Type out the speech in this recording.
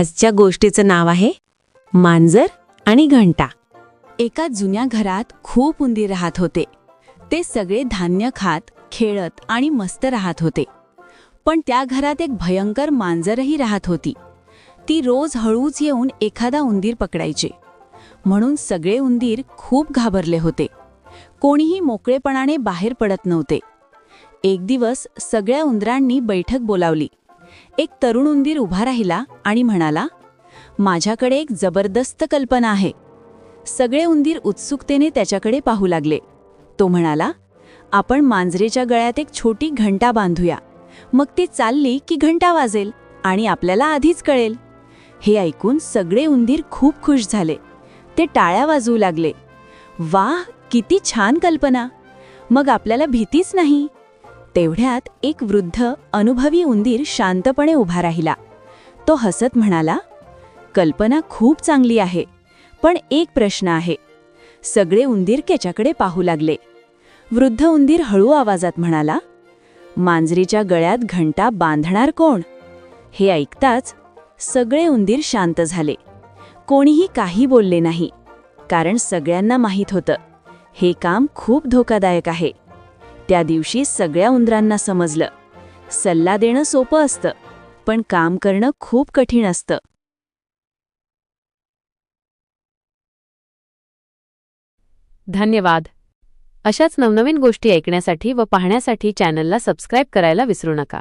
आजच्या गोष्टीचं नाव आहे मांजर आणि घंटा. एका जुन्या घरात खूप उंदीर राहत होते. ते सगळे धान्य खात, खेळत आणि मस्त राहत होते. पण त्या घरात एक भयंकर मांजरही राहत होती. ती रोज हळूच येऊन एखादा उंदीर पकडायचे. म्हणून सगळे उंदीर खूप घाबरले होते. कोणीही मोकळेपणाने बाहेर पडत नव्हते. एक दिवस सगळ्या उंदरांनी बैठक बोलावली. एक तरुण उंदीर उभा राहिला आणि म्हणाला, माझ्याकडे एक जबरदस्त कल्पना आहे. सगळे उंदीर उत्सुकतेने त्याच्याकडे पाहू लागले. तो म्हणाला, आपण मांजरेच्या गळ्यात एक छोटी घंटा बांधूया. मग ती चालली की घंटा वाजेल आणि आपल्याला आधीच कळेल. हे ऐकून सगळे उंदीर खूप खुश झाले. ते टाळ्या वाजवू लागले. वाह, किती छान कल्पना! मग आपल्याला भीतीच नाही. तेवढ्यात एक वृद्ध अनुभवी उंदीर शांतपणे उभा राहिला. तो हसत म्हणाला, कल्पना खूप चांगली आहे, पण एक प्रश्न आहे. सगळे उंदीर त्याच्याकडे पाहू लागले. वृद्ध उंदीर हळू आवाजात म्हणाला, मांजरीच्या गळ्यात घंटा बांधणार कोण? हे ऐकताच सगळे उंदीर शांत झाले. कोणीही काही बोलले नाही, कारण सगळ्यांना माहीत होतं, हे काम खूप धोकादायक आहे. त्या दिवशी सगळ्या उंदरांना समजलं, सल्ला देणं सोपं असतं, पण काम करणं खूप कठीण असतं. धन्यवाद. अशाच नवनवीन गोष्टी ऐकण्यासाठी व पाहण्यासाठी चॅनलला सबस्क्राईब करायला विसरू नका.